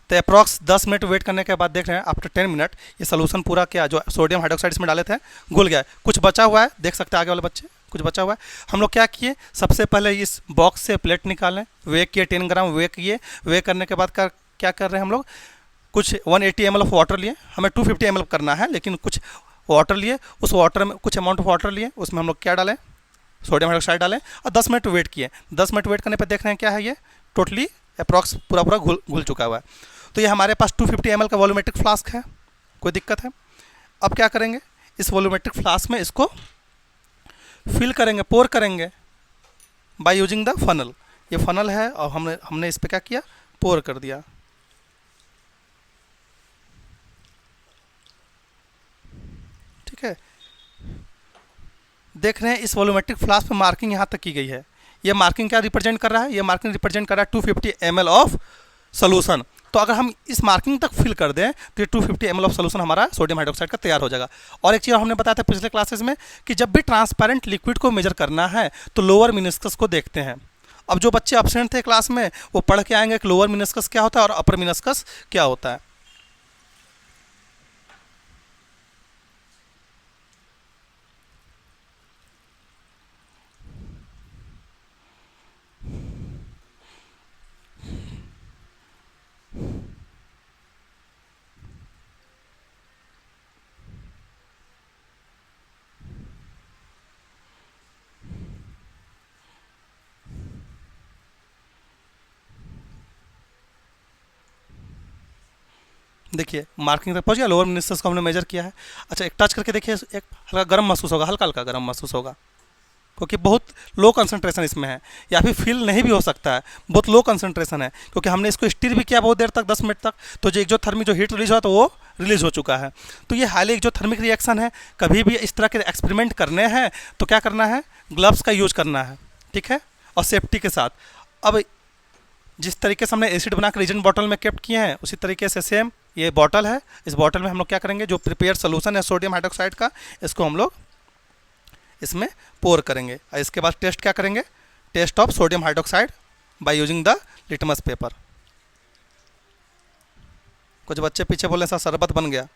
तो approx 10 minute wait करने के बाद देख रहे हैं आफ्टर 10 मिनट ये सोल्यूशन पूरा क्या जो सोडियम हाइड्रोक्साइड इसमें डाले थे घुल गया है। कुछ बचा हुआ है, देख सकते हैं आगे वाले बच्चे, कुछ बचा हुआ है। हम लोग क्या किए, सबसे पहले इस बॉक्स से प्लेट निकालें, वे किए 10 ग्राम वे किए। वे करने के बाद क्या कर रहे हैं हम लोग, कुछ 180 ml ऑफ वाटर लिए, हमें 250 ml करना है लेकिन कुछ वाटर लिए, उस वाटर में कुछ अमाउंट ऑफ वाटर लिए, उसमें हम लोग क्या डालें, सोडियम हाइड्रोक्साइड डालें और 10 मिनट वेट किए। 10 मिनट वेट करने पर देख रहे हैं क्या है, ये टोटली अप्रॉक्स पूरा घुल चुका हुआ है। तो ये हमारे पास 250 ml का वॉल्यूमेट्रिक फ्लास्क है, कोई दिक्कत है। अब क्या करेंगे, इस वॉल्यूमेट्रिक फ्लास्क में इसको फिल करेंगे, पोर करेंगे बाय यूजिंग द फनल। ये फनल है और हमने इस पर क्या किया, पोर कर दिया। ठीक है, देख रहे हैं इस वॉल्यूमेट्रिक फ्लास्क पे मार्किंग यहाँ तक की गई है। ये मार्किंग क्या रिप्रेजेंट कर रहा है, ये मार्किंग रिप्रेजेंट कर रहा है 250 ml ऑफ सोल्यूशन। तो अगर हम इस मार्किंग तक फिल कर दें तो ये 250 ml ऑफ सोल्यूशन हमारा सोडियम हाइड्रोक्साइड का तैयार हो जाएगा। और एक चीज़ हमने बताया था पिछले क्लासेस में कि जब भी ट्रांसपेरेंट लिक्विड को मेजर करना है तो लोअर मिनिस्कस को देखते हैं। अब जो बच्चे एब्सेंट थे क्लास में वो पढ़ के आएंगे कि लोअर मिनिस्कस क्या होता है और अपर मिनिस्कस क्या होता है। देखिए मार्किंग तक पहुंच गया, लोअर मिनिस्कस को हमने मेजर किया है। अच्छा, एक टच करके देखिए, एक हल्का गर्म महसूस होगा, हल्का हल्का गर्म महसूस होगा क्योंकि बहुत लो कंसंट्रेशन इसमें है, या फिर फील नहीं भी हो सकता है, बहुत लो कंसंट्रेशन है क्योंकि हमने इसको स्टीर भी किया बहुत देर तक, 10 मिनट तक। तो जो एक्जोथर्मिक जो हीट रिलीज हुआ तो वो रिलीज हो चुका है। तो ये हाईली एक्जोथर्मिक रिएक्शन है। कभी भी इस तरह के एक्सपेरिमेंट करने हैं तो क्या करना है, ग्लव्स का यूज करना है, ठीक है, और सेफ्टी के साथ। अब जिस तरीके से हमने एसिड बनाकर रीजन बॉटल में केप्ट किए हैं उसी तरीके से सेम ये बॉटल है, इस बॉटल में हम लोग क्या करेंगे, जो प्रिपेयर सोल्यूशन है सोडियम हाइड्रोक्साइड का, इसको हम लोग इसमें पोर करेंगे। और इसके बाद टेस्ट क्या करेंगे, test of sodium hydroxide by using the litmus paper. कुछ बच्चे पीछे बोले सर शरबत बन गया।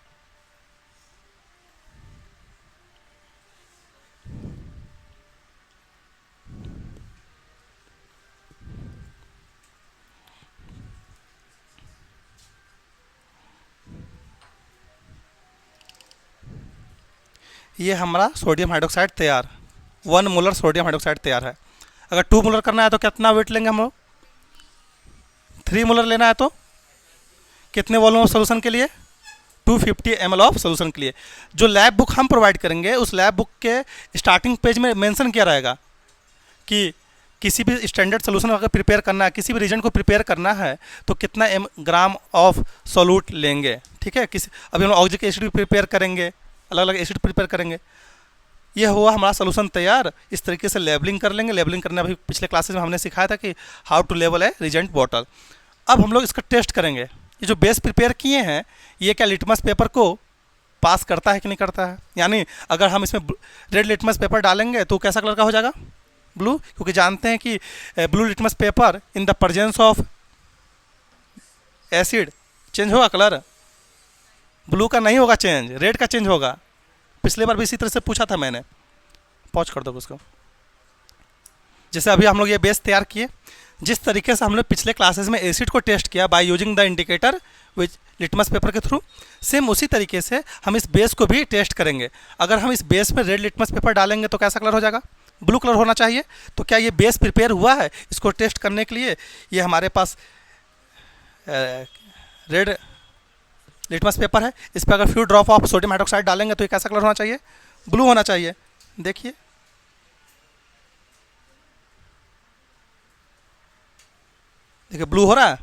ये हमारा सोडियम हाइड्रोक्साइड तैयार, 1 मोलर सोडियम हाइड्रोक्साइड तैयार है। अगर 2 मोलर करना है तो कितना वेट लेंगे हम लोग, 3 मोलर लेना है तो कितने वॉल्यूम ऑफ सोल्यूशन के लिए, 250 ml ऑफ सोल्यूशन के लिए। जो लैब बुक हम प्रोवाइड करेंगे उस लैब बुक के स्टार्टिंग पेज में मेंशन किया रहेगा कि किसी भी स्टैंडर्ड सोल्यूशन अगर प्रिपेयर करना है, किसी भी रीजन को प्रिपेयर करना है तो कितना ग्राम ऑफ सोल्यूट लेंगे। ठीक है, अभी हम ऑक्सिक एसिड भी प्रिपेयर करेंगे, अलग अलग एसिड प्रिपेयर करेंगे। ये हुआ हमारा सोल्यूशन तैयार। इस तरीके से लेबलिंग कर लेंगे। लेबलिंग करना अभी पिछले क्लासेस में हमने सिखाया था कि how to label a reagent bottle. अब हम लोग इसका टेस्ट करेंगे। ये जो बेस प्रिपेयर किए हैं ये क्या लिटमस पेपर को पास करता है कि नहीं करता है, यानी अगर हम इसमें रेड लिटमस पेपर डालेंगे तो कैसा कलर का हो जाएगा, ब्लू, क्योंकि जानते हैं कि blue litmus paper in the presence of acid change होगा कलर, ब्लू का नहीं होगा चेंज, रेड का चेंज होगा। पिछले बार भी इसी तरह से पूछा था मैंने, पॉज कर दो उसको। जैसे अभी हम लोग ये बेस तैयार किए, जिस तरीके से हमने पिछले क्लासेस में एसिड को टेस्ट किया bye using the indicator which litmus paper के थ्रू, सेम उसी तरीके से हम इस बेस को भी टेस्ट करेंगे। अगर हम इस बेस में रेड लिटमस पेपर डालेंगे तो कैसा कलर हो जाएगा, ब्लू कलर होना चाहिए। तो क्या ये बेस प्रिपेयर हुआ है, इसको टेस्ट करने के लिए ये हमारे पास रेड लिटमस पेपर है। इस पर अगर few drop of sodium hydroxide डालेंगे तो ये कैसा कलर होना चाहिए, ब्लू होना चाहिए। देखिए देखिए ब्लू हो रहा है,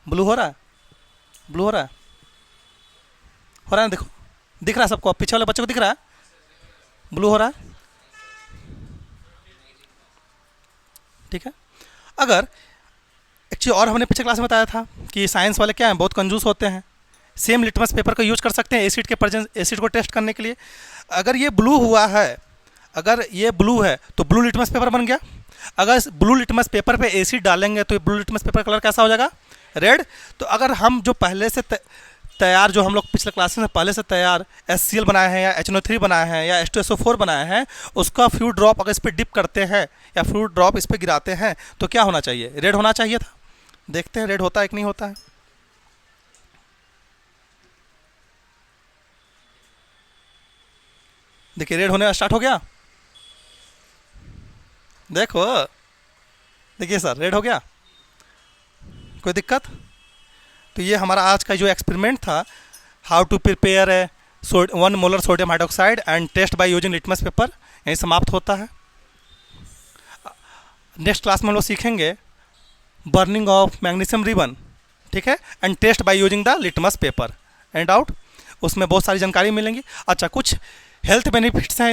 ब्लू हो रहा है, ब्लू हो रहा है, हो रहा है, देखो दिख रहा है सबको, पीछे वाले बच्चे को दिख रहा है ब्लू हो रहा है। ठीक है, अगर एक चीज़ और हमने पिछले क्लास में बताया था कि साइंस वाले क्या हैं, बहुत कंजूस होते हैं। सेम लिटमस पेपर का यूज कर सकते हैं एसिड के प्रेजेंस, एसिड को टेस्ट करने के लिए। अगर ये ब्लू हुआ है, अगर ये ब्लू है तो ब्लू लिटमस पेपर बन गया। अगर ब्लू लिटमस पेपर पे एसिड डालेंगे तो ब्लू लिटमस पेपर कलर कैसा हो जाएगा, रेड। तो अगर हम जो पहले से तैयार, जो हम लोग पिछले क्लासेस में पहले से तैयार HCl बनाए हैं या HNO3 बनाए हैं या H2SO4 बनाए हैं, उसका फ्यू ड्रॉप अगर इस पर डिप करते हैं या फ्यू ड्रॉप इस पर गिराते हैं तो क्या होना चाहिए? रेड होना चाहिए था। देखते हैं रेड होता है कि नहीं होता है। देखिए रेड होने स्टार्ट हो गया, देखो, देखिए सर रेड हो गया, कोई दिक्कत? तो ये हमारा आज का जो एक्सपेरिमेंट था, how to prepare a 1 molar sodium hydroxide and test by using litmus paper, यहीं समाप्त होता है। नेक्स्ट क्लास में हम लोग सीखेंगे बर्निंग ऑफ मैग्नीशियम रिबन, ठीक है, and test by using the litmus paper and out. उसमें बहुत सारी जानकारी मिलेंगी। अच्छा, कुछ हेल्थ बेनिफिट्स हैं